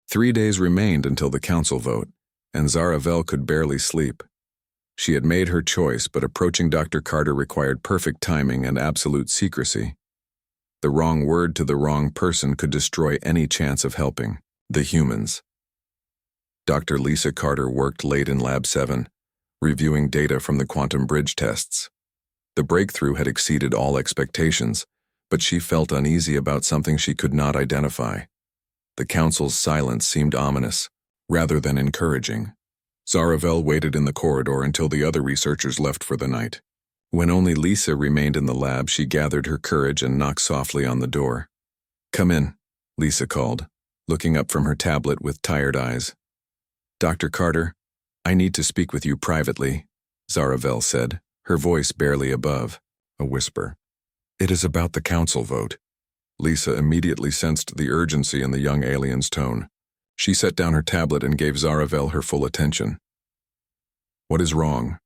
3 days remained until the council vote, and Zaravel could barely sleep. She had made her choice, but approaching Dr. Carter required perfect timing and absolute secrecy. The wrong word to the wrong person could destroy any chance of helping the humans. Dr. Lisa Carter worked late in Lab 7, reviewing data from the quantum bridge tests. The breakthrough had exceeded all expectations, but she felt uneasy about something she could not identify. The council's silence seemed ominous, rather than encouraging. Zaravel waited in the corridor until the other researchers left for the night. When only Lisa remained in the lab, she gathered her courage and knocked softly on the door. "Come in," Lisa called, looking up from her tablet with tired eyes. "Dr. Carter, I need to speak with you privately," Zaravel said, her voice barely above a whisper. "It is about the council vote." Lisa immediately sensed the urgency in the young alien's tone. She set down her tablet and gave Zaravel her full attention. "What is wrong?"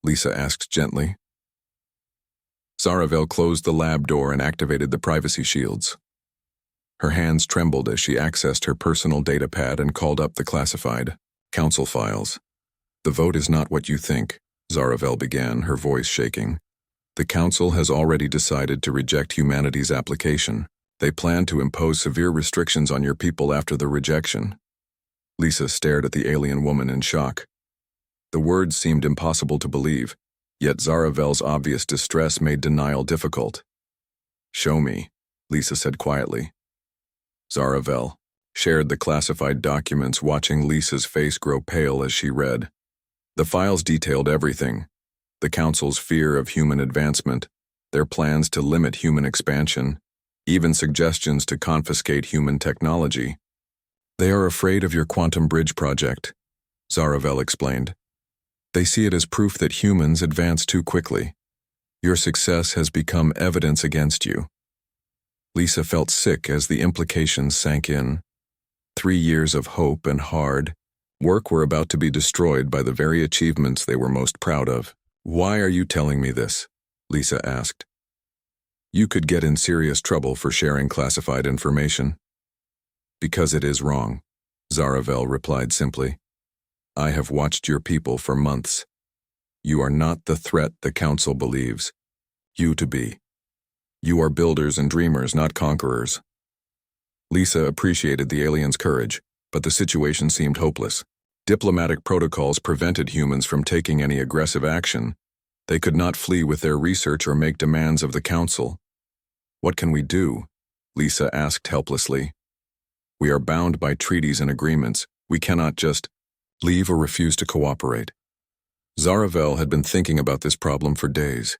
Lisa asked gently. Zaravel closed the lab door and activated the privacy shields. Her hands trembled as she accessed her personal data pad and called up the classified council files. "The vote is not what you think," Zaravel began, her voice shaking. "The council has already decided to reject humanity's application. They plan to impose severe restrictions on your people after the rejection." Lisa stared at the alien woman in shock. The words seemed impossible to believe, yet Zaravel's obvious distress made denial difficult. "Show me," Lisa said quietly. Zaravel shared the classified documents, watching Lisa's face grow pale as she read. The files detailed everything: the council's fear of human advancement, their plans to limit human expansion, even suggestions to confiscate human technology. "They are afraid of your quantum bridge project," Zaravel explained. "They see it as proof that humans advance too quickly. Your success has become evidence against you." Lisa felt sick as the implications sank in. 3 years of hope and hard work were about to be destroyed by the very achievements they were most proud of. "Why are you telling me this?" Lisa asked. "You could get in serious trouble for sharing classified information." "Because it is wrong," Zaravel replied simply. "I have watched your people for months. You are not the threat the council believes you to be. You are builders and dreamers, not conquerors." Lisa appreciated the alien's courage, but the situation seemed hopeless. Diplomatic protocols prevented humans from taking any aggressive action. They could not flee with their research or make demands of the council. "What can we do?" Lisa asked helplessly. "We are bound by treaties and agreements. We cannot just leave or refuse to cooperate." Zaravel had been thinking about this problem for days.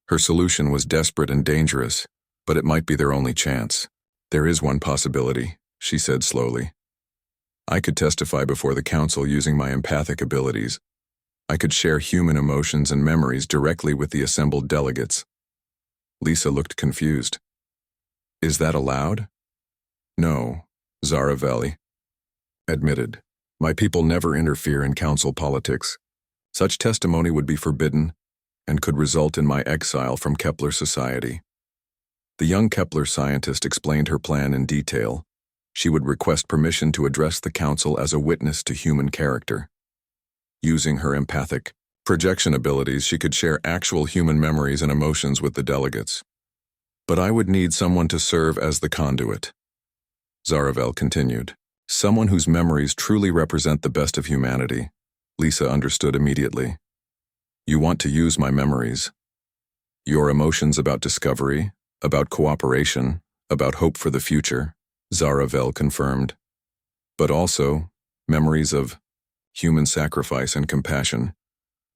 Her solution was desperate and dangerous, but it might be their only chance. "There is one possibility," she said slowly. "I could testify before the council using my empathic abilities. I could share human emotions and memories directly with the assembled delegates." Lisa looked confused. "Is that allowed?" "No," Zaravel admitted. "My people never interfere in council politics. Such testimony would be forbidden and could result in my exile from Kepler society." The young Kepler scientist explained her plan in detail. She would request permission to address the council as a witness to human character. Using her empathic projection abilities, she could share actual human memories and emotions with the delegates. "But I would need someone to serve as the conduit," Zaravel continued. "Someone whose memories truly represent the best of humanity." Lisa understood immediately. "You want to use my memories. Your emotions about discovery, about cooperation, about hope for the future," Zaravel confirmed. "But also memories of human sacrifice and compassion.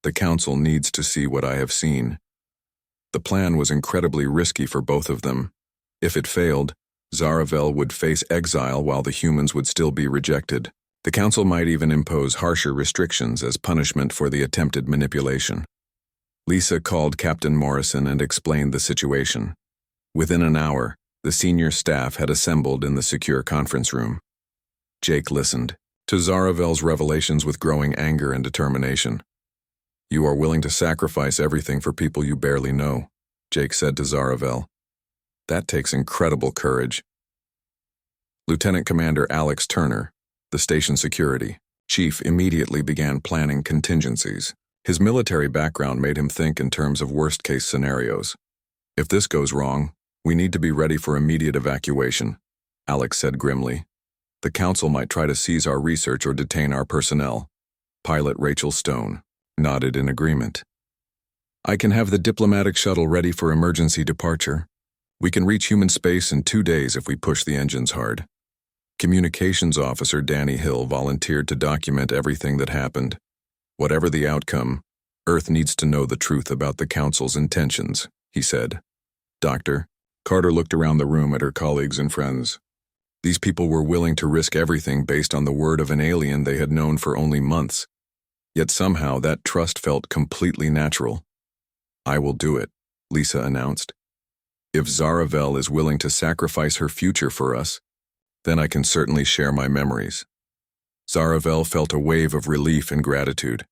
The council needs to see what I have seen." The plan was incredibly risky for both of them. If it failed, Zaravel would face exile while the humans would still be rejected. The council might even impose harsher restrictions as punishment for the attempted manipulation. Lisa called Captain Morrison and explained the situation. Within an hour, the senior staff had assembled in the secure conference room. Jake listened to Zaravel's revelations with growing anger and determination. "You are willing to sacrifice everything for people you barely know," Jake said to Zaravel. "That takes incredible courage." Lieutenant Commander Alex Turner, The station security chief immediately began planning contingencies. His military background made him think in terms of worst-case scenarios. If this goes wrong, we need to be ready for immediate evacuation, Alex said grimly. The council might try to seize our research or detain our personnel. Pilot Rachel Stone nodded in agreement. I can have the diplomatic shuttle ready for emergency departure. We can reach human space in 2 days if we push the engines hard. Communications officer Danny Hill volunteered to document everything that happened. Whatever the outcome, Earth needs to know the truth about the council's intentions, he said. Doctor, Carter looked around the room at her colleagues and friends. These people were willing to risk everything based on the word of an alien they had known for only months. Yet somehow that trust felt completely natural. I will do it, Lisa announced. If Zaravel is willing to sacrifice her future for us, then I can certainly share my memories. Zaravel felt a wave of relief and gratitude.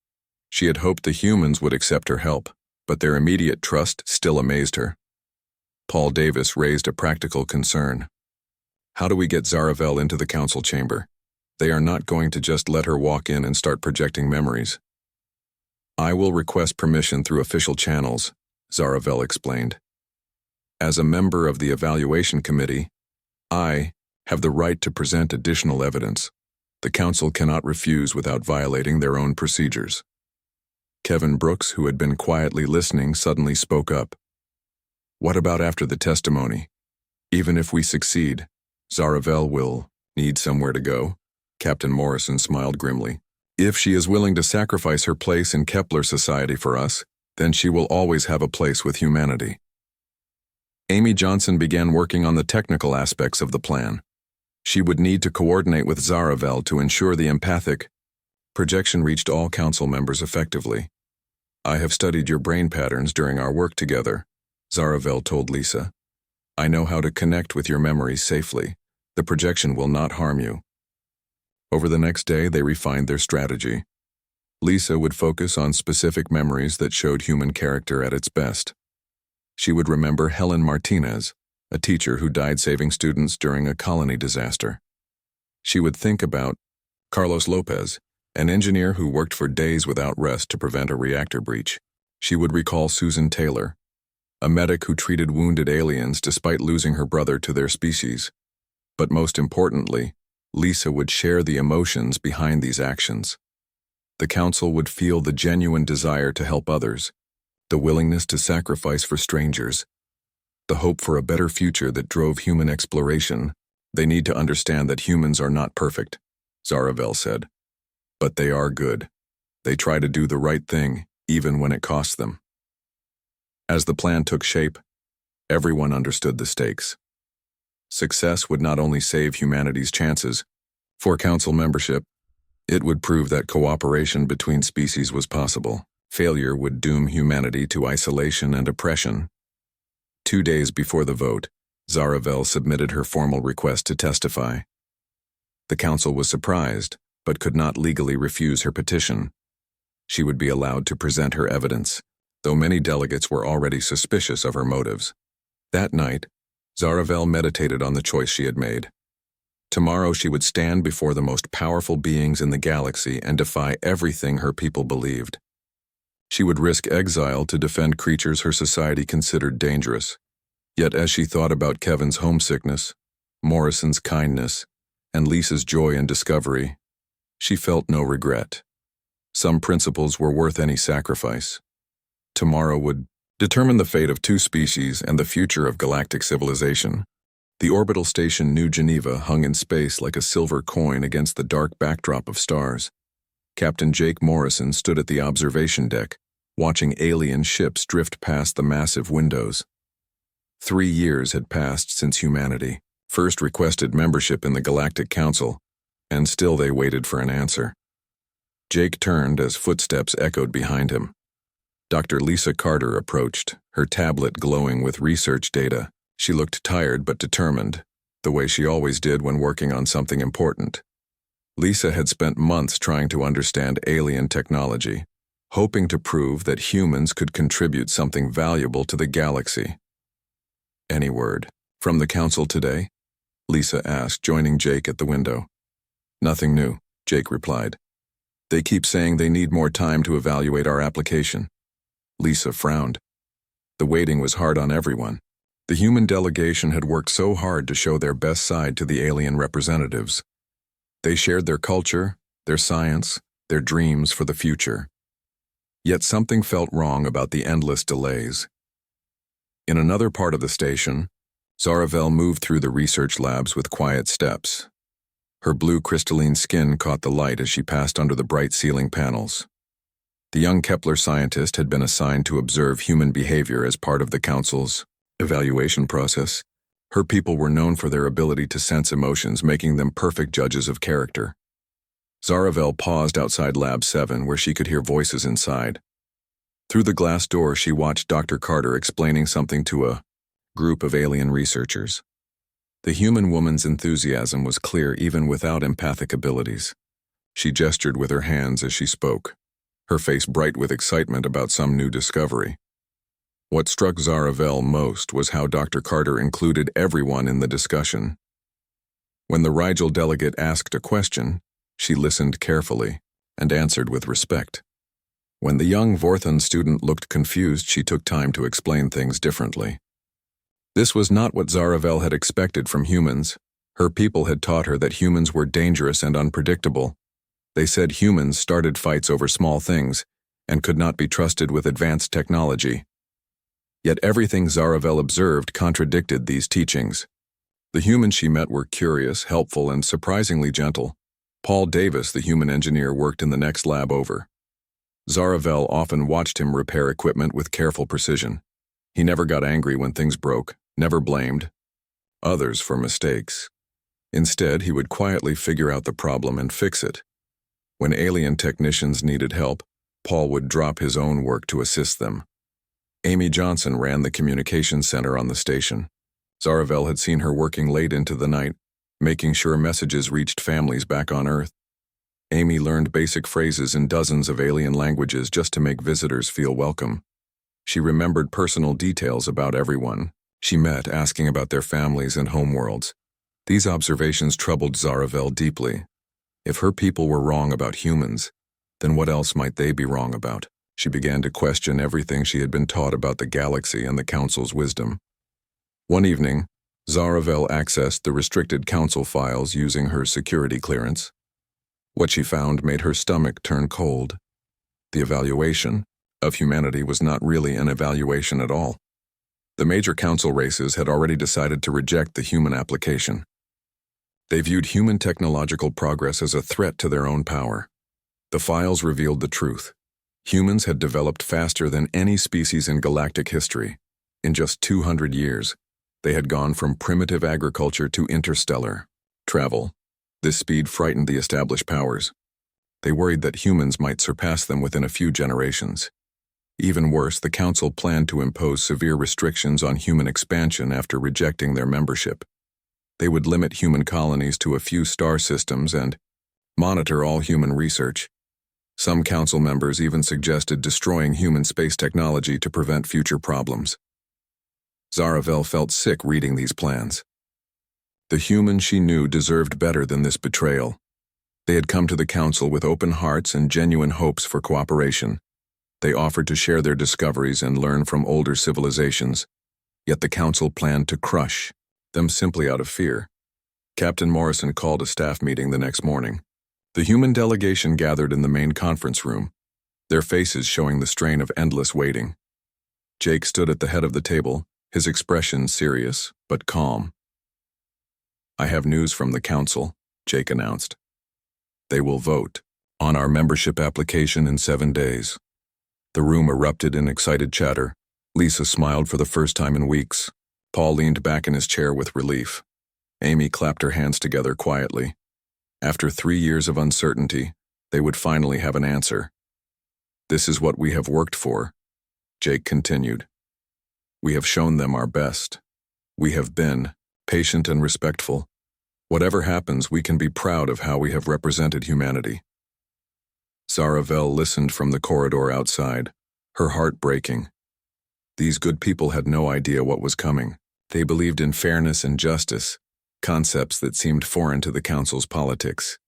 She had hoped the humans would accept her help, but their immediate trust still amazed her. Paul Davis raised a practical concern. How do we get Zaravel into the council chamber? They are not going to just let her walk in and start projecting memories. I will request permission through official channels, Zaravel explained. As a member of the evaluation committee, I have the right to present additional evidence. The council cannot refuse without violating their own procedures. Kevin Brooks, who had been quietly listening, suddenly spoke up. What about after the testimony? Even if we succeed, Zaravel will need somewhere to go. Captain Morrison smiled grimly. If she is willing to sacrifice her place in Kepler society for us, then she will always have a place with humanity. Amy Johnson began working on the technical aspects of the plan. She would need to coordinate with Zaravel to ensure the empathic projection reached all council members effectively. I have studied your brain patterns during our work together, Zaravel told Lisa. I know how to connect with your memories safely. The projection will not harm you. Over the next day, they refined their strategy. Lisa would focus on specific memories that showed human character at its best. She would remember Helen Martinez, a teacher who died saving students during a colony disaster. She would think about Carlos Lopez, an engineer who worked for days without rest to prevent a reactor breach. She would recall Susan Taylor, a medic who treated wounded aliens despite losing her brother to their species. But most importantly, Lisa would share the emotions behind these actions. The council would feel the genuine desire to help others, the willingness to sacrifice for strangers, the hope for a better future that drove human exploration. They need to understand that humans are not perfect, Zaravel said. But they are good. They try to do the right thing, even when it costs them. As the plan took shape, everyone understood the stakes. Success would not only save humanity's chances for council membership, it would prove that cooperation between species was possible. Failure would doom humanity to isolation and oppression. 2 days before the vote, Zaravel submitted her formal request to testify. The council was surprised, but could not legally refuse her petition. She would be allowed to present her evidence, though many delegates were already suspicious of her motives. That night, Zaravel meditated on the choice she had made. Tomorrow she would stand before the most powerful beings in the galaxy and defy everything her people believed. She would risk exile to defend creatures her society considered dangerous. Yet as she thought about Kevin's homesickness, Morrison's kindness, and Lisa's joy in discovery, she felt no regret. Some principles were worth any sacrifice. Tomorrow would determine the fate of 2 species and the future of galactic civilization. The orbital station New Geneva hung in space like a silver coin against the dark backdrop of stars. Captain Jake Morrison stood at the observation deck, watching alien ships drift past the massive windows. 3 years had passed since humanity first requested membership in the Galactic Council, and still they waited for an answer. Jake turned as footsteps echoed behind him. Dr. Lisa Carter approached, her tablet glowing with research data. She looked tired but determined, the way she always did when working on something important. Lisa had spent months trying to understand alien technology, hoping to prove that humans could contribute something valuable to the galaxy. Any word from the council today? Lisa asked, joining Jake at the window. Nothing new, Jake replied. They keep saying they need more time to evaluate our application. Lisa frowned. The waiting was hard on everyone. The human delegation had worked so hard to show their best side to the alien representatives. They shared their culture, their science, their dreams for the future. Yet something felt wrong about the endless delays. In another part of the station, Zaravel moved through the research labs with quiet steps. Her blue crystalline skin caught the light as she passed under the bright ceiling panels. The young Kepler scientist had been assigned to observe human behavior as part of the Council's evaluation process. Her people were known for their ability to sense emotions, making them perfect judges of character. Zaravel paused outside Lab 7, where she could hear voices inside. Through the glass door, she watched Dr. Carter explaining something to a group of alien researchers. The human woman's enthusiasm was clear even without empathic abilities. She gestured with her hands as she spoke, her face bright with excitement about some new discovery. What struck Zaravel most was how Dr. Carter included everyone in the discussion. When the Rigel delegate asked a question, she listened carefully and answered with respect. When the young Vorthon student looked confused, she took time to explain things differently. This was not what Zaravel had expected from humans. Her people had taught her that humans were dangerous and unpredictable. They said humans started fights over small things and could not be trusted with advanced technology. Yet everything Zaravel observed contradicted these teachings. The humans she met were curious, helpful, and surprisingly gentle. Paul Davis, the human engineer, worked in the next lab over. Zaravel often watched him repair equipment with careful precision. He never got angry when things broke, never blamed others for mistakes. Instead, he would quietly figure out the problem and fix it. When alien technicians needed help, Paul would drop his own work to assist them. Amy Johnson ran the communications center on the station. Zaravel had seen her working late into the night, making sure messages reached families back on Earth. Amy learned basic phrases in dozens of alien languages just to make visitors feel welcome. She remembered personal details about everyone she met, asking about their families and homeworlds. These observations troubled Zaravel deeply. If her people were wrong about humans, then what else might they be wrong about? She began to question everything she had been taught about the galaxy and the Council's wisdom. One evening, Zaravel accessed the restricted Council files using her security clearance. What she found made her stomach turn cold. The evaluation of humanity was not really an evaluation at all. The major Council races had already decided to reject the human application. They viewed human technological progress as a threat to their own power. The files revealed the truth. Humans had developed faster than any species in galactic history. In just 200 years, they had gone from primitive agriculture to interstellar travel. This speed frightened the established powers. They worried that humans might surpass them within a few generations. Even worse, the Council planned to impose severe restrictions on human expansion after rejecting their membership. They would limit human colonies to a few star systems and monitor all human research. Some Council members even suggested destroying human space technology to prevent future problems. Zaravel felt sick reading these plans. The humans she knew deserved better than this betrayal. They had come to the Council with open hearts and genuine hopes for cooperation. They offered to share their discoveries and learn from older civilizations. Yet the Council planned to crush them simply out of fear. Captain Morrison called a staff meeting the next morning. The human delegation gathered in the main conference room, their faces showing the strain of endless waiting. Jake stood at the head of the table, his expression serious but calm. "I have news from the Council," Jake announced. "They will vote on our membership application in 7 days." The room erupted in excited chatter. Lisa smiled for the first time in weeks. Paul leaned back in his chair with relief. Amy clapped her hands together quietly. After 3 years of uncertainty, they would finally have an answer. "This is what we have worked for," Jake continued. "We have shown them our best. We have been patient and respectful. Whatever happens, we can be proud of how we have represented humanity." Zaravel listened from the corridor outside, her heart breaking. These good people had no idea what was coming. They believed in fairness and justice, concepts that seemed foreign to the Council's politics.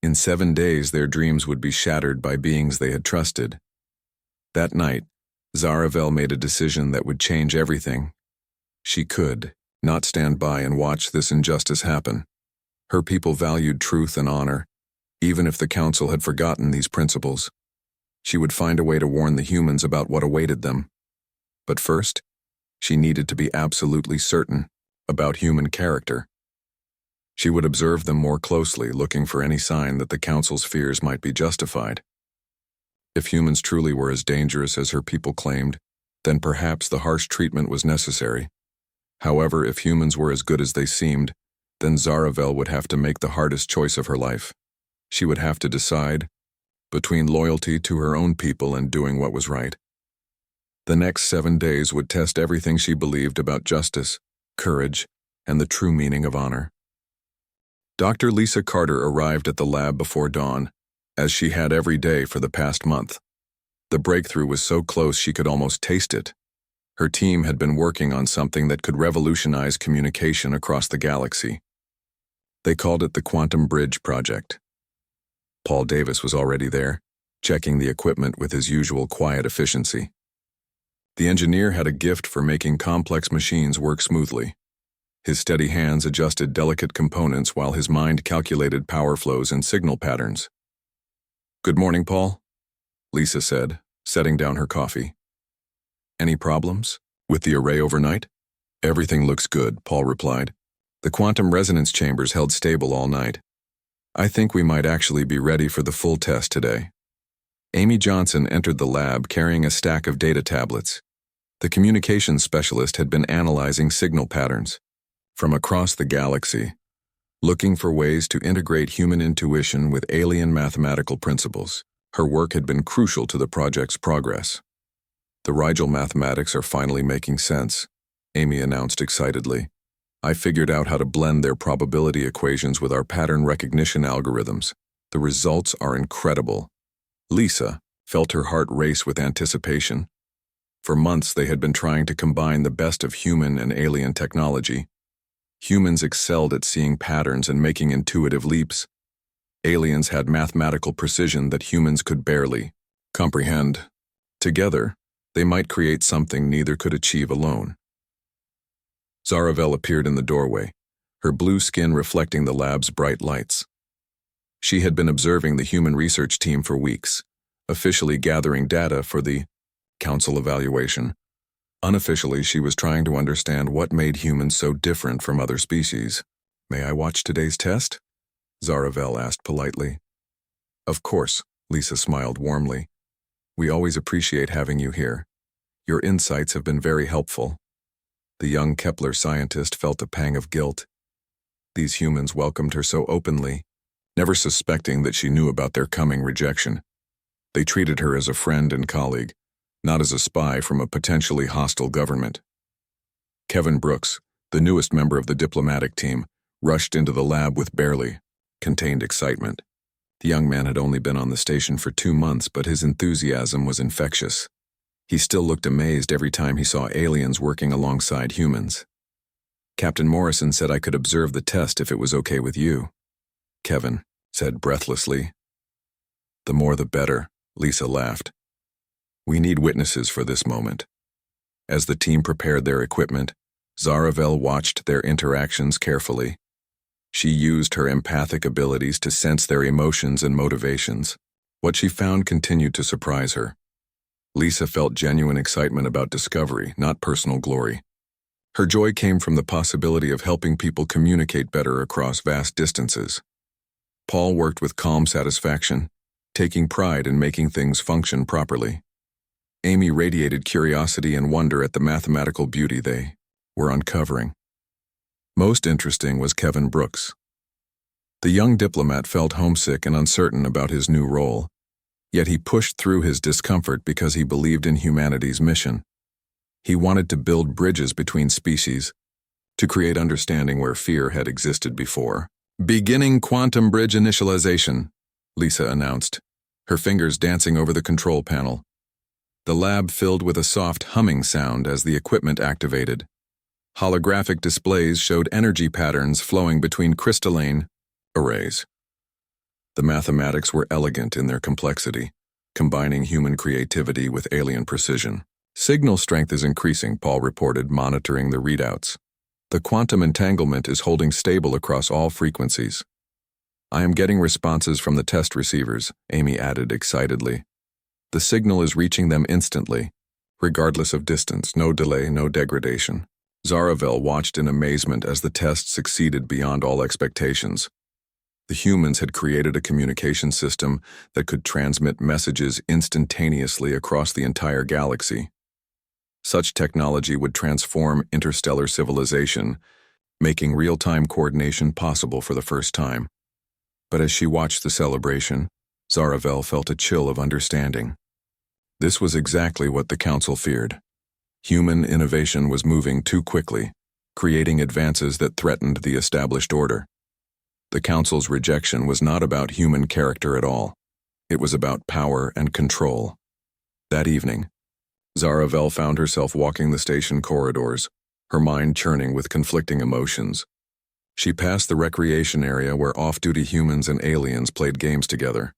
In 7 days, their dreams would be shattered by beings they had trusted. That night, Zaravel made a decision that would change everything. She could not stand by and watch this injustice happen. Her people valued truth and honor, even if the Council had forgotten these principles. She would find a way to warn the humans about what awaited them. But first, she needed to be absolutely certain about human character. She would observe them more closely, looking for any sign that the Council's fears might be justified. If humans truly were as dangerous as her people claimed, then perhaps the harsh treatment was necessary. However, if humans were as good as they seemed, then Zaravel would have to make the hardest choice of her life. She would have to decide between loyalty to her own people and doing what was right. The next 7 days would test everything she believed about justice, courage, and the true meaning of honor. Dr. Lisa Carter arrived at the lab before dawn, as she had every day for the past month. The breakthrough was so close she could almost taste it. Her team had been working on something that could revolutionize communication across the galaxy. They called it the Quantum Bridge Project. Paul Davis was already there, checking the equipment with his usual quiet efficiency. The engineer had a gift for making complex machines work smoothly. His steady hands adjusted delicate components while his mind calculated power flows and signal patterns. "Good morning, Paul," Lisa said, setting down her coffee. "Any problems with the array overnight?" "Everything looks good," Paul replied. "The quantum resonance chambers held stable all night. I think we might actually be ready for the full test today." Amy Johnson entered the lab carrying a stack of data tablets. The communications specialist had been analyzing signal patterns from across the galaxy, looking for ways to integrate human intuition with alien mathematical principles. Her work had been crucial to the project's progress. "The Rigel mathematics are finally making sense," Amy announced excitedly. "I figured out how to blend their probability equations with our pattern recognition algorithms. The results are incredible." Lisa felt her heart race with anticipation. For months they had been trying to combine the best of human and alien technology. Humans excelled at seeing patterns and making intuitive leaps. Aliens had mathematical precision that humans could barely comprehend. Together, they might create something neither could achieve alone. Zaravel appeared in the doorway, her blue skin reflecting the lab's bright lights. She had been observing the human research team for weeks, officially gathering data for the Council evaluation. Unofficially, she was trying to understand what made humans so different from other species. "May I watch today's test?" Zaravel asked politely. "Of course," Lisa smiled warmly. "We always appreciate having you here. Your insights have been very helpful." The young Kepler scientist felt a pang of guilt. These humans welcomed her so openly, never suspecting that she knew about their coming rejection. They treated her as a friend and colleague, not as a spy from a potentially hostile government. Kevin Brooks, the newest member of the diplomatic team, rushed into the lab with barely contained excitement. The young man had only been on the station for 2 months, but his enthusiasm was infectious. He still looked amazed every time he saw aliens working alongside humans. "Captain Morrison said I could observe the test if it was okay with you," Kevin said breathlessly. "The more the better," Lisa laughed. "We need witnesses for this moment." As the team prepared their equipment, Zaravel watched their interactions carefully. She used her empathic abilities to sense their emotions and motivations. What she found continued to surprise her. Lisa felt genuine excitement about discovery, not personal glory. Her joy came from the possibility of helping people communicate better across vast distances. Paul worked with calm satisfaction, taking pride in making things function properly. Amy radiated curiosity and wonder at the mathematical beauty they were uncovering. Most interesting was Kevin Brooks. The young diplomat felt homesick and uncertain about his new role, yet he pushed through his discomfort because he believed in humanity's mission. He wanted to build bridges between species, to create understanding where fear had existed before. "Beginning quantum bridge initialization," Lisa announced, her fingers dancing over the control panel. The lab filled with a soft humming sound as the equipment activated. Holographic displays showed energy patterns flowing between crystalline arrays. The mathematics were elegant in their complexity, combining human creativity with alien precision. Signal strength is increasing, Paul reported, monitoring the readouts. The quantum entanglement is holding stable across all frequencies. I am getting responses from the test receivers, Amy added excitedly. The signal is reaching them instantly, regardless of distance, no delay, no degradation. Zaravel watched in amazement as the test succeeded beyond all expectations. The humans had created a communication system that could transmit messages instantaneously across the entire galaxy. Such technology would transform interstellar civilization, making real-time coordination possible for the first time. But as she watched the celebration, Zaravel felt a chill of understanding. This was exactly what the Council feared. Human innovation was moving too quickly, creating advances that threatened the established order. The Council's rejection was not about human character at all. It was about power and control. That evening, Zaravel found herself walking the station corridors, her mind churning with conflicting emotions. She passed the recreation area where off-duty humans and aliens played games together.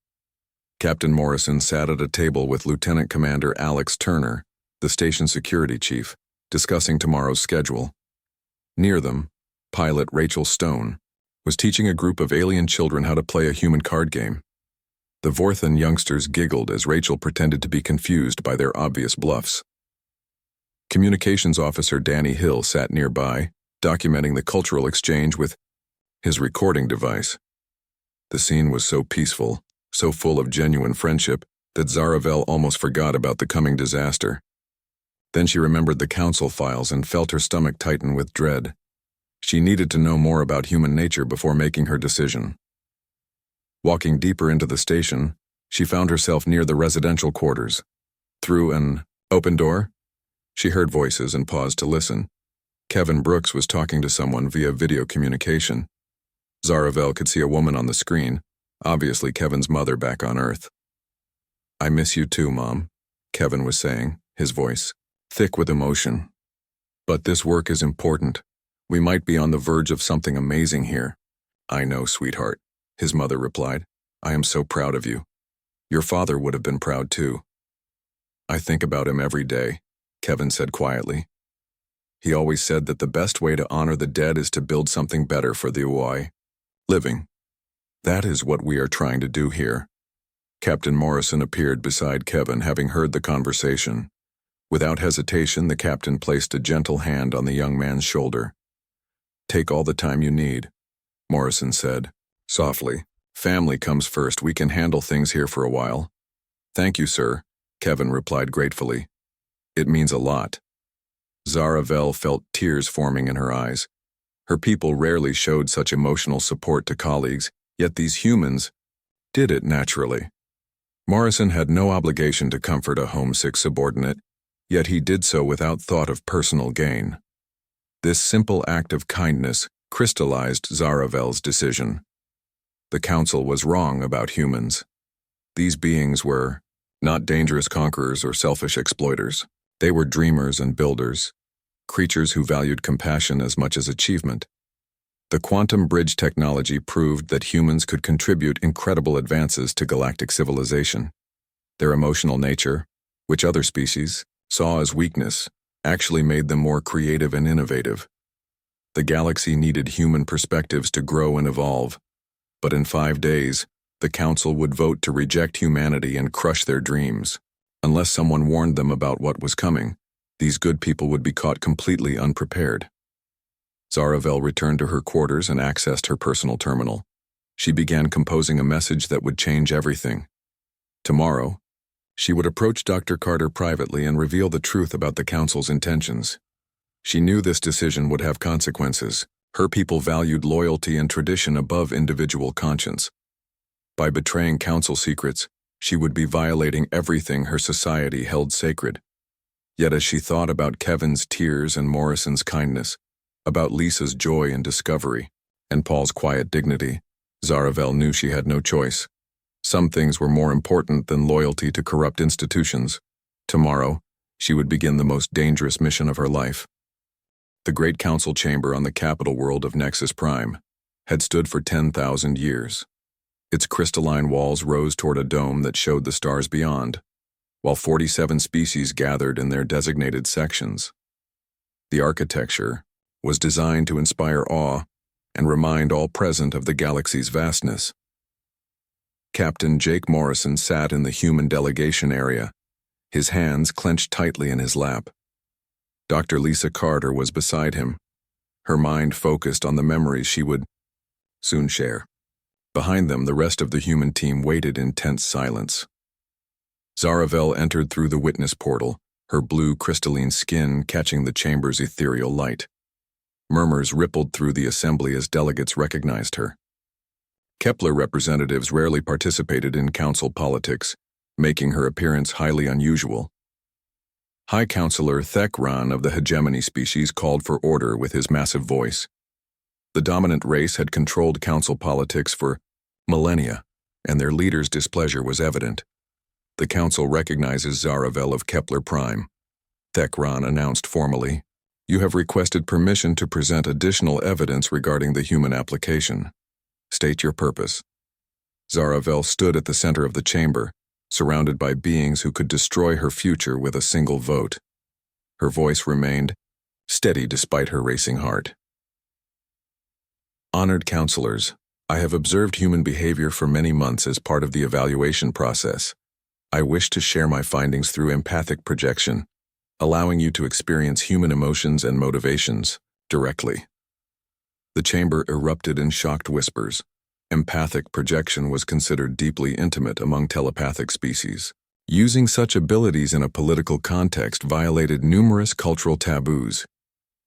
Captain Morrison sat at a table with Lieutenant Commander Alex Turner, the station security chief, discussing tomorrow's schedule. Near them, pilot Rachel Stone was teaching a group of alien children how to play a human card game. The Vorthan youngsters giggled as Rachel pretended to be confused by their obvious bluffs. Communications officer Danny Hill sat nearby, documenting the cultural exchange with his recording device. The scene was so peaceful, so full of genuine friendship, that Zaravel almost forgot about the coming disaster. Then she remembered the Council files and felt her stomach tighten with dread. She needed to know more about human nature before making her decision. Walking deeper into the station, she found herself near the residential quarters. Through an open door, she heard voices and paused to listen. Kevin Brooks was talking to someone via video communication. Zaravel could see a woman on the screen, obviously Kevin's mother back on Earth. "I miss you too, Mom," Kevin was saying, his voice thick with emotion. "But this work is important. We might be on the verge of something amazing here." "I know, sweetheart," his mother replied. "I am so proud of you. Your father would have been proud too." "I think about him every day," Kevin said quietly. "He always said that the best way to honor the dead is to build something better for the HFY living. That is what we are trying to do here." Captain Morrison appeared beside Kevin, having heard the conversation. Without hesitation, the captain placed a gentle hand on the young man's shoulder. "Take all the time you need," Morrison said, softly. "Family comes first. We can handle things here for a while." "Thank you, sir," Kevin replied gratefully. "It means a lot." Zaravel felt tears forming in her eyes. Her people rarely showed such emotional support to colleagues, yet these humans did it naturally. Morrison had no obligation to comfort a homesick subordinate, yet he did so without thought of personal gain. This simple act of kindness crystallized Zaravel's decision. The Council was wrong about humans. These beings were not dangerous conquerors or selfish exploiters. They were dreamers and builders, creatures who valued compassion as much as achievement. The quantum bridge technology proved that humans could contribute incredible advances to galactic civilization. Their emotional nature, which other species saw as weakness, actually made them more creative and innovative. The galaxy needed human perspectives to grow and evolve, but in 5 days, the Council would vote to reject humanity and crush their dreams. Unless someone warned them about what was coming, these good people would be caught completely unprepared. Zaravel returned to her quarters and accessed her personal terminal. She began composing a message that would change everything. Tomorrow, she would approach Dr. Carter privately and reveal the truth about the Council's intentions. She knew this decision would have consequences. Her people valued loyalty and tradition above individual conscience. By betraying Council secrets, she would be violating everything her society held sacred. Yet as she thought about Kevin's tears and Morrison's kindness, about Lisa's joy and discovery, and Paul's quiet dignity, Zaravel knew she had no choice. Some things were more important than loyalty to corrupt institutions. Tomorrow, she would begin the most dangerous mission of her life. The Great Council Chamber on the capital world of Nexus Prime had stood for 10,000 years. Its crystalline walls rose toward a dome that showed the stars beyond, while 47 species gathered in their designated sections. The architecture was designed to inspire awe and remind all present of the galaxy's vastness. Captain Jake Morrison sat in the human delegation area, his hands clenched tightly in his lap. Dr. Lisa Carter was beside him, her mind focused on the memories she would soon share. Behind them, the rest of the human team waited in tense silence. Zaravel entered through the witness portal, her blue crystalline skin catching the chamber's ethereal light. Murmurs rippled through the assembly as delegates recognized her. Kepler representatives rarely participated in council politics, making her appearance highly unusual. High Counselor Thekran of the hegemony species called for order with his massive voice. The dominant race had controlled council politics for millennia, and their leader's displeasure was evident. The council recognizes Zaravel of Kepler Prime. Thekran announced formally, "You have requested permission to present additional evidence regarding the human application. State your purpose." Zaravel stood at the center of the chamber, surrounded by beings who could destroy her future with a single vote. Her voice remained steady despite her racing heart. Honored counselors, I have observed human behavior for many months as part of the evaluation process. I wish to share my findings through empathic projection, allowing you to experience human emotions and motivations directly. The chamber erupted in shocked whispers. Empathic projection was considered deeply intimate among telepathic species. Using such abilities in a political context violated numerous cultural taboos.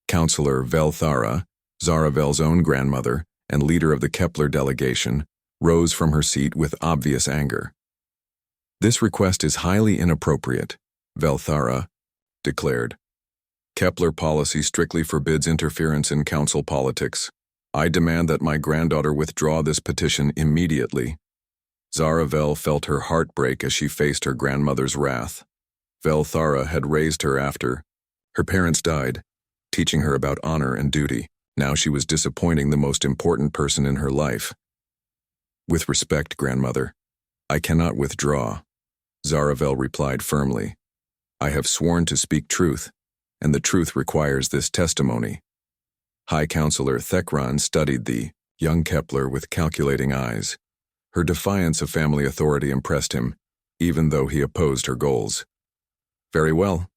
Counselor Velthara, Zaravel's own grandmother and leader of the Kepler delegation, rose from her seat with obvious anger. "This request is highly inappropriate," Velthara declared. "Kepler policy strictly forbids interference in council politics. I demand that my granddaughter withdraw this petition immediately." Zaravel felt her heart break as she faced her grandmother's wrath. Velthara had raised her after her parents died, teaching her about honor and duty. Now she was disappointing the most important person in her life. "With respect, grandmother, I cannot withdraw," Zaravel replied firmly. "I have sworn to speak truth, and the truth requires this testimony." High Counselor Thekran studied the young Kepler with calculating eyes. Her defiance of family authority impressed him, even though he opposed her goals. "Very well,"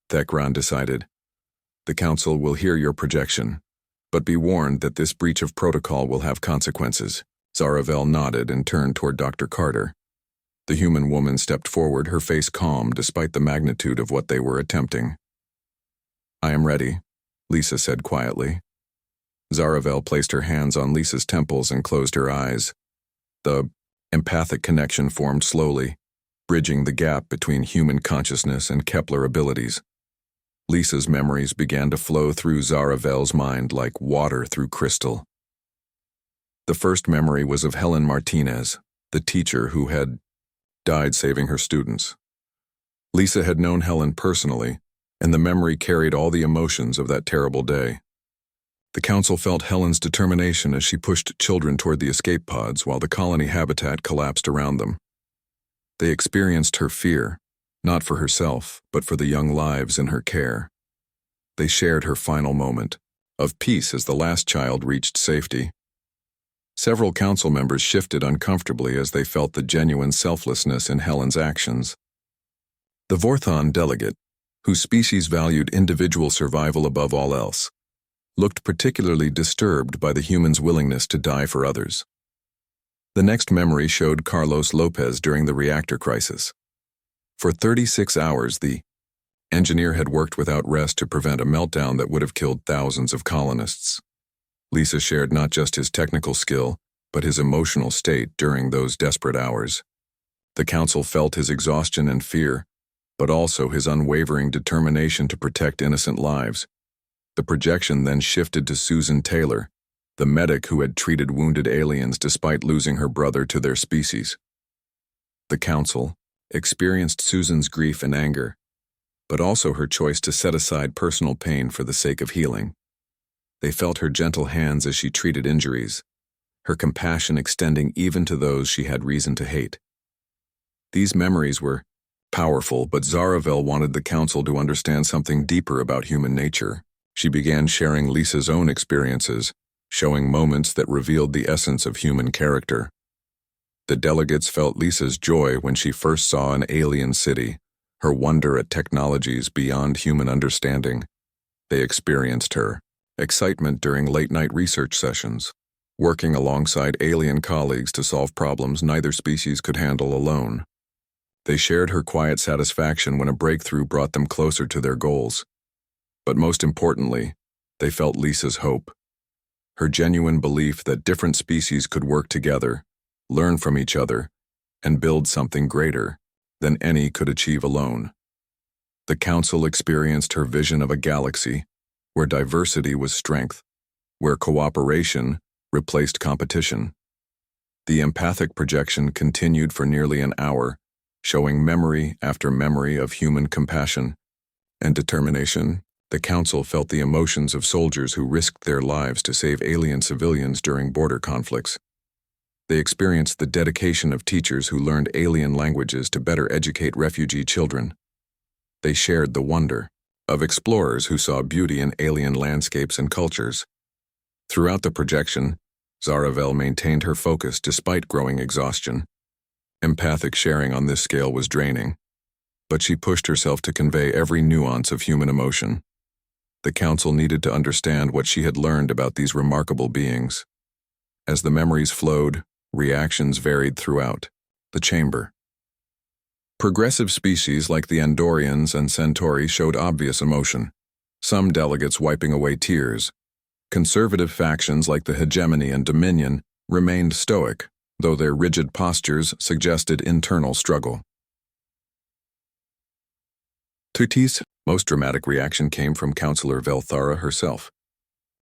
Thekran decided. "The council will hear your projection, but be warned that this breach of protocol will have consequences." Zaravel nodded and turned toward Dr. Carter. The human woman stepped forward, her face calm despite the magnitude of what they were attempting. "I am ready," Lisa said quietly. Zaravel placed her hands on Lisa's temples and closed her eyes. The empathic connection formed slowly, bridging the gap between human consciousness and Kepler abilities. Lisa's memories began to flow through Zaravel's mind like water through crystal. The first memory was of Helen Martinez, the teacher who had died saving her students. Lisa had known Helen personally, and the memory carried all the emotions of that terrible day. The council felt Helen's determination as she pushed children toward the escape pods while the colony habitat collapsed around them. They experienced her fear, not for herself, but for the young lives in her care. They shared her final moment of peace as the last child reached safety. Several council members shifted uncomfortably as they felt the genuine selflessness in Helen's actions. The Vorthon delegate, whose species valued individual survival above all else, looked particularly disturbed by the humans' willingness to die for others. The next memory showed Carlos Lopez during the reactor crisis. For 36 hours, the engineer had worked without rest to prevent a meltdown that would have killed thousands of colonists. Lisa shared not just his technical skill, but his emotional state during those desperate hours. The council felt his exhaustion and fear, but also his unwavering determination to protect innocent lives. The projection then shifted to Susan Taylor, the medic who had treated wounded aliens despite losing her brother to their species. The council experienced Susan's grief and anger, but also her choice to set aside personal pain for the sake of healing. They felt her gentle hands as she treated injuries, her compassion extending even to those she had reason to hate. These memories were powerful, but Zaravel wanted the council to understand something deeper about human nature. She began sharing Lisa's own experiences, showing moments that revealed the essence of human character. The delegates felt Lisa's joy when she first saw an alien city, her wonder at technologies beyond human understanding. They experienced her excitement during late-night research sessions, working alongside alien colleagues to solve problems neither species could handle alone. They shared her quiet satisfaction when a breakthrough brought them closer to their goals. But most importantly, they felt Lisa's hope. Her genuine belief that different species could work together, learn from each other, and build something greater than any could achieve alone. The council experienced her vision of a galaxy where diversity was strength, where cooperation replaced competition. The empathic projection continued for nearly an hour, showing memory after memory of human compassion and determination. The council felt the emotions of soldiers who risked their lives to save alien civilians during border conflicts. They experienced the dedication of teachers who learned alien languages to better educate refugee children. They shared the wonder of explorers who saw beauty in alien landscapes and cultures. Throughout the projection, Zaravel maintained her focus despite growing exhaustion. Empathic sharing on this scale was draining, but she pushed herself to convey every nuance of human emotion. The council needed to understand what she had learned about these remarkable beings. As the memories flowed, reactions varied throughout the chamber. Progressive species like the Andorians and Centauri showed obvious emotion, some delegates wiping away tears. Conservative factions like the Hegemony and Dominion remained stoic, though their rigid postures suggested internal struggle. Tuti's most dramatic reaction came from Councillor Velthara herself.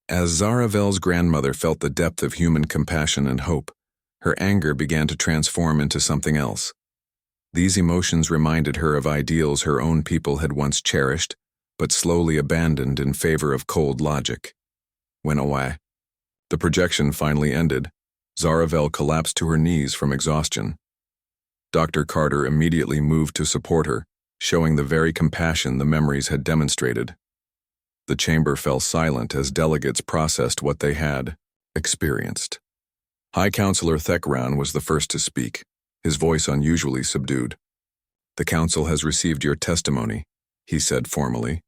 As Zaravel's grandmother felt the depth of human compassion and hope, her anger began to transform into something else. These emotions reminded her of ideals her own people had once cherished, but slowly abandoned in favor of cold logic. When the projection finally ended, Zaravel collapsed to her knees from exhaustion. Dr. Carter immediately moved to support her, showing the very compassion the memories had demonstrated. The chamber fell silent as delegates processed what they had experienced. High Counselor Thekran was the first to speak, his voice unusually subdued. "The council has received your testimony," he said formally.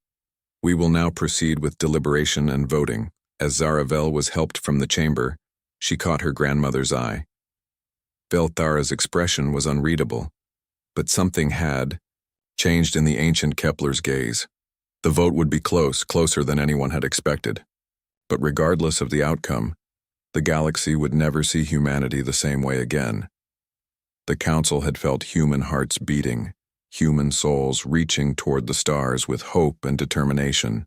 "We will now proceed with deliberation and voting." As Zaravel was helped from the chamber, she caught her grandmother's eye. Velthara's expression was unreadable, but something had changed in the ancient Kepler's gaze. The vote would be closer than anyone had expected. But regardless of the outcome, the galaxy would never see humanity the same way again. The council had felt human hearts beating, human souls reaching toward the stars with hope and determination.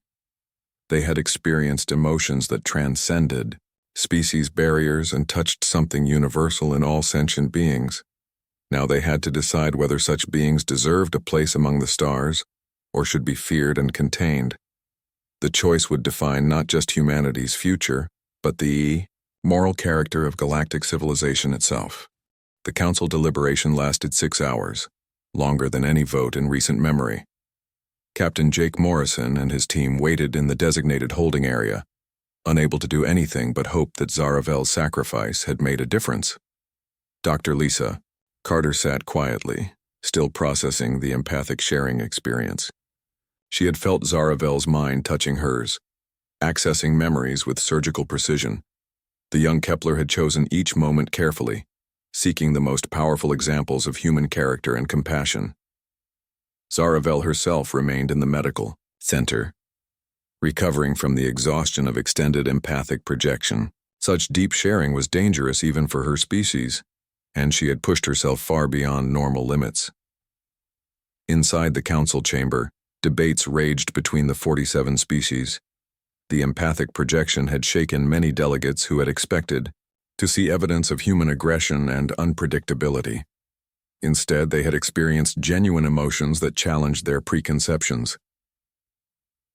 They had experienced emotions that transcended species barriers and touched something universal in all sentient beings. Now they had to decide whether such beings deserved a place among the stars or should be feared and contained. The choice would define not just humanity's future, but the moral character of galactic civilization itself. The council deliberation lasted 6 hours, longer than any vote in recent memory. Captain Jake Morrison and his team waited in the designated holding area, unable to do anything but hope that Zaravel's sacrifice had made a difference. Dr. Lisa, Carter sat quietly, still processing the empathic sharing experience. She had felt Zaravel's mind touching hers, accessing memories with surgical precision. The young Kepler had chosen each moment carefully, seeking the most powerful examples of human character and compassion. Zaravel herself remained in the medical center, recovering from the exhaustion of extended empathic projection. Such deep sharing was dangerous even for her species, and she had pushed herself far beyond normal limits. Inside the council chamber, debates raged between the 47 species. The empathic projection had shaken many delegates who had expected to see evidence of human aggression and unpredictability. Instead, they had experienced genuine emotions that challenged their preconceptions.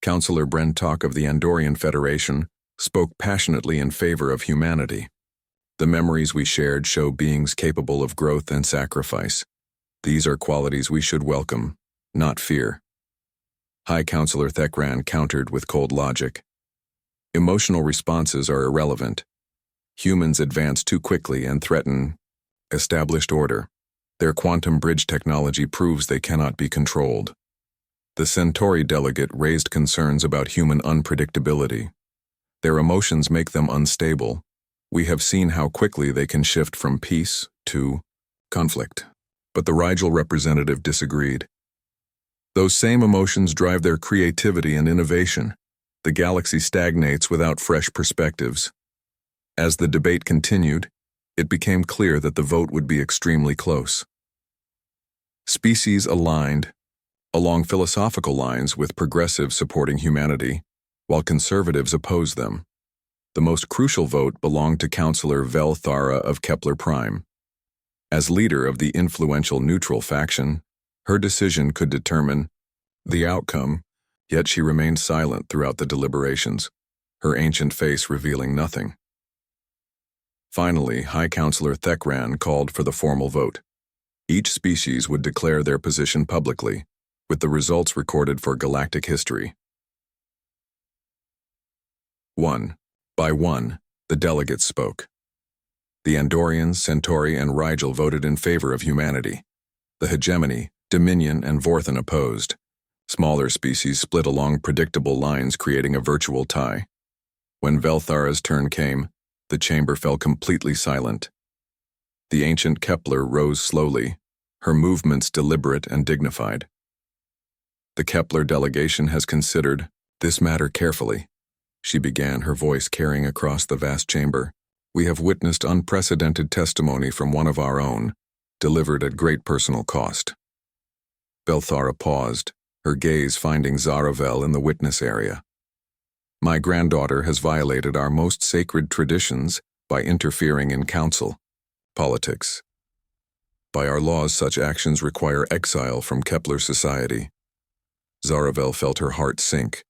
Councillor Brentok of the Andorian Federation spoke passionately in favor of humanity. The memories we shared show beings capable of growth and sacrifice. These are qualities we should welcome, not fear. High Counselor Thekran countered with cold logic. Emotional responses are irrelevant. Humans advance too quickly and threaten established order. Their quantum bridge technology proves they cannot be controlled. The Centauri delegate raised concerns about human unpredictability. Their emotions make them unstable. We have seen how quickly they can shift from peace to conflict. But the Rigel representative disagreed. Those same emotions drive their creativity and innovation. The galaxy stagnates without fresh perspectives. As the debate continued, it became clear that the vote would be extremely close. Species aligned along philosophical lines with progressives supporting humanity, while conservatives opposed them. The most crucial vote belonged to Counselor Vel Thara of Kepler Prime. As leader of the influential neutral faction, her decision could determine the outcome, yet she remained silent throughout the deliberations, her ancient face revealing nothing. Finally, High Counselor Thekran called for the formal vote. Each species would declare their position publicly, with the results recorded for galactic history. 1. By one, the delegates spoke. The Andorians, Centauri, and Rigel voted in favor of humanity. The hegemony, Dominion, and Vorthan opposed. Smaller species split along predictable lines, creating a virtual tie. When Velthara's turn came, the chamber fell completely silent. The ancient Kepler rose slowly, her movements deliberate and dignified. The Kepler delegation has considered this matter carefully, she began, her voice carrying across the vast chamber. We have witnessed unprecedented testimony from one of our own, delivered at great personal cost. Velthara paused, her gaze finding Zaravel in the witness area. My granddaughter has violated our most sacred traditions by interfering in council, politics. By our laws, such actions require exile from Kepler society. Zaravel felt her heart sink.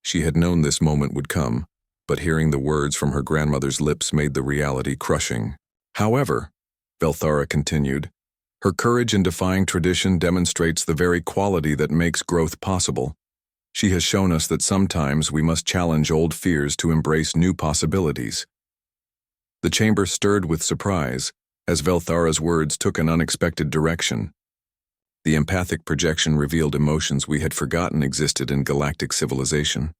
She had known this moment would come, but hearing the words from her grandmother's lips made the reality crushing. However, Velthara continued, her courage in defying tradition demonstrates the very quality that makes growth possible. She has shown us that sometimes we must challenge old fears to embrace new possibilities. The chamber stirred with surprise as Velthara's words took an unexpected direction. The empathic projection revealed emotions we had forgotten existed in galactic civilization.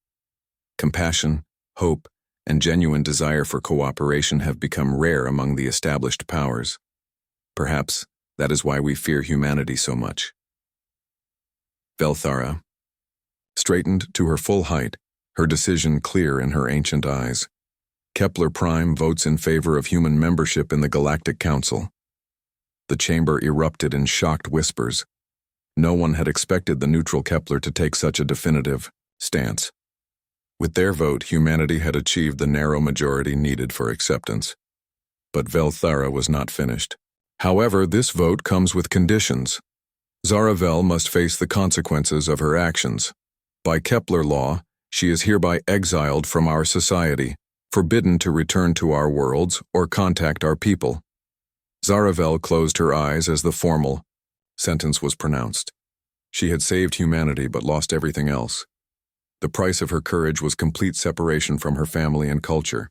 Compassion, hope, and genuine desire for cooperation have become rare among the established powers. Perhaps that is why we fear humanity so much. Velthara straightened to her full height, her decision clear in her ancient eyes. Kepler Prime votes in favor of human membership in the Galactic Council. The chamber erupted in shocked whispers. No one had expected the neutral Kepler to take such a definitive stance. With their vote, humanity had achieved the narrow majority needed for acceptance. But Velthara was not finished. However, this vote comes with conditions. Zaravel must face the consequences of her actions. By Kepler law, she is hereby exiled from our society, forbidden to return to our worlds or contact our people. Zaravel closed her eyes as the formal sentence was pronounced. She had saved humanity but lost everything else. The price of her courage was complete separation from her family and culture.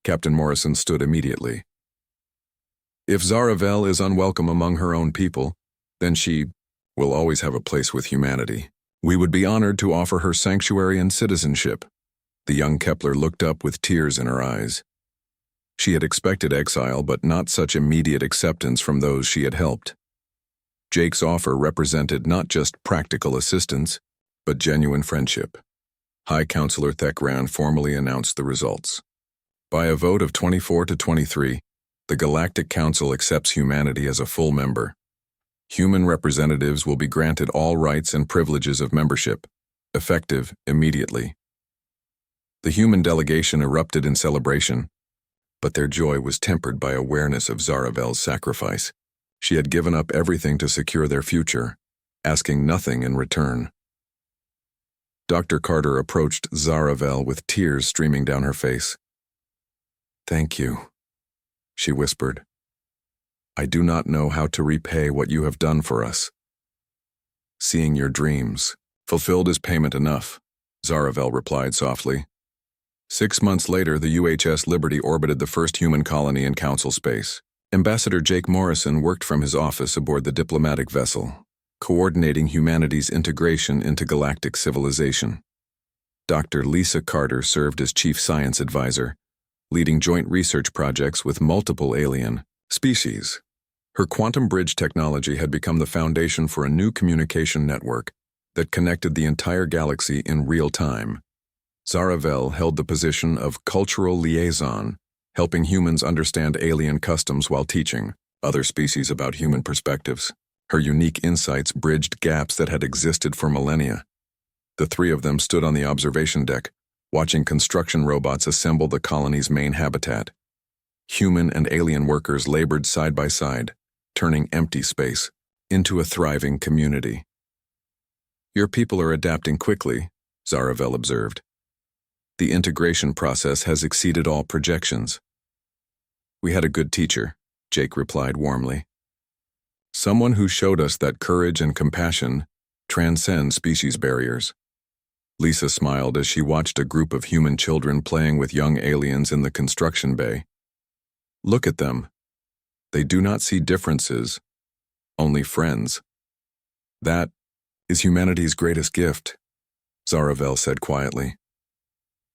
Captain Morrison stood immediately. If Zaravel is unwelcome among her own people, then she will always have a place with humanity. We would be honored to offer her sanctuary and citizenship. The young Kepler looked up with tears in her eyes. She had expected exile, but not such immediate acceptance from those she had helped. Jake's offer represented not just practical assistance, but genuine friendship. High Counselor Thekran formally announced the results. By a vote of 24 to 23, the Galactic Council accepts humanity as a full member. Human representatives will be granted all rights and privileges of membership, effective immediately. The human delegation erupted in celebration, but their joy was tempered by awareness of Zaravel's sacrifice. She had given up everything to secure their future, asking nothing in return. Dr. Carter approached Zaravel with tears streaming down her face. Thank you, she whispered. I do not know how to repay what you have done for us. Seeing your dreams fulfilled is payment enough, Zaravel replied softly. 6 months later, the UHS Liberty orbited the first human colony in Council space. Ambassador Jake Morrison worked from his office aboard the diplomatic vessel, coordinating humanity's integration into galactic civilization. Dr. Lisa Carter served as chief science advisor, leading joint research projects with multiple alien species. Her quantum bridge technology had become the foundation for a new communication network that connected the entire galaxy in real time. Zaravel held the position of cultural liaison, helping humans understand alien customs while teaching other species about human perspectives. Her unique insights bridged gaps that had existed for millennia. The three of them stood on the observation deck, watching construction robots assemble the colony's main habitat. Human and alien workers labored side by side, turning empty space into a thriving community. Your people are adapting quickly, Zaravel observed. The integration process has exceeded all projections. We had a good teacher, Jake replied warmly. Someone who showed us that courage and compassion transcend species barriers. Lisa smiled as she watched a group of human children playing with young aliens in the construction bay. Look at them. They do not see differences, only friends. That is humanity's greatest gift, Zaravel said quietly.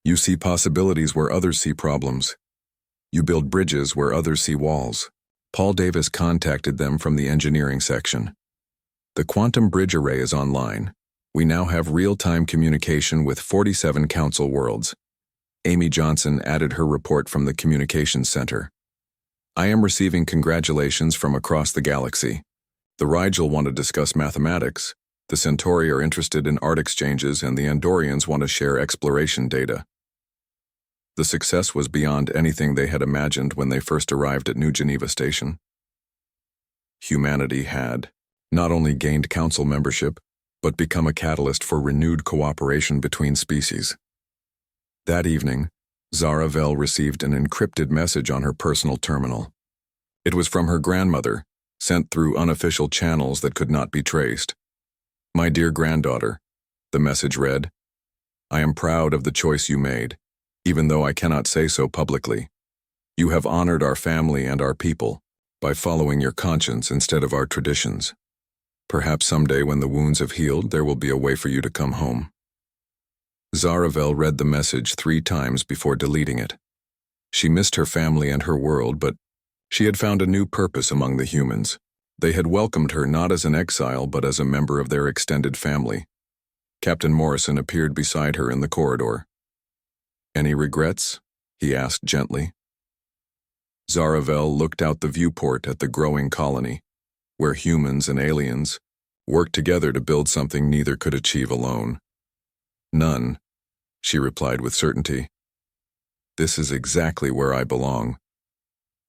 You see possibilities where others see problems. You build bridges where others see walls. Paul Davis contacted them from the engineering section. The quantum bridge array is online. We now have real-time communication with 47 council worlds. Amy Johnson added her report from the communications center. I am receiving congratulations from across the galaxy. The Rigel want to discuss mathematics, the Centauri are interested in art exchanges, and the Andorians want to share exploration data. The success was beyond anything they had imagined when they first arrived at New Geneva Station. Humanity had not only gained council membership, but become a catalyst for renewed cooperation between species. That evening, Zaravel received an encrypted message on her personal terminal. It was from her grandmother, sent through unofficial channels that could not be traced. My dear granddaughter, the message read, I am proud of the choice you made, even though I cannot say so publicly. You have honored our family and our people by following your conscience instead of our traditions. Perhaps someday when the wounds have healed, there will be a way for you to come home. Zaravel read the message 3 times before deleting it. She missed her family and her world, but she had found a new purpose among the humans. They had welcomed her not as an exile, but as a member of their extended family. Captain Morrison appeared beside her in the corridor. Any regrets? He asked gently. Zaravel looked out the viewport at the growing colony, where humans and aliens worked together to build something neither could achieve alone. None, she replied with certainty. This is exactly where I belong.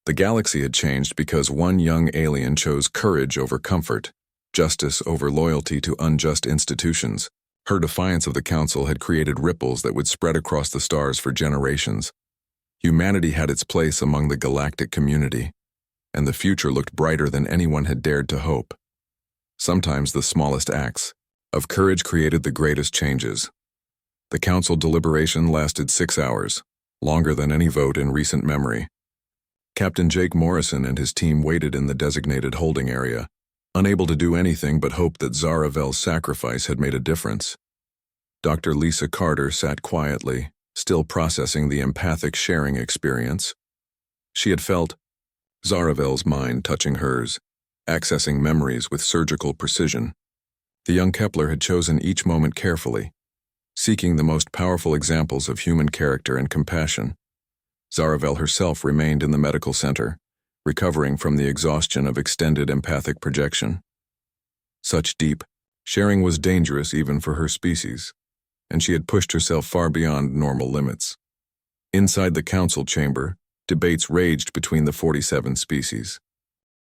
The galaxy had changed because one young alien chose courage over comfort, justice over loyalty to unjust institutions. Her defiance of the Council had created ripples that would spread across the stars for generations. Humanity had its place among the galactic community, and the future looked brighter than anyone had dared to hope. Sometimes the smallest acts of courage created the greatest changes. The Council deliberation lasted 6 hours, longer than any vote in recent memory. Captain Jake Morrison and his team waited in the designated holding area, unable to do anything but hope that Zaravel's sacrifice had made a difference. Dr. Lisa Carter sat quietly, still processing the empathic sharing experience. She had felt Zaravel's mind touching hers, accessing memories with surgical precision. The young Kepler had chosen each moment carefully, seeking the most powerful examples of human character and compassion. Zaravel herself remained in the medical center, recovering from the exhaustion of extended empathic projection. Such deep sharing was dangerous even for her species, and she had pushed herself far beyond normal limits. Inside the council chamber, debates raged between the 47 species.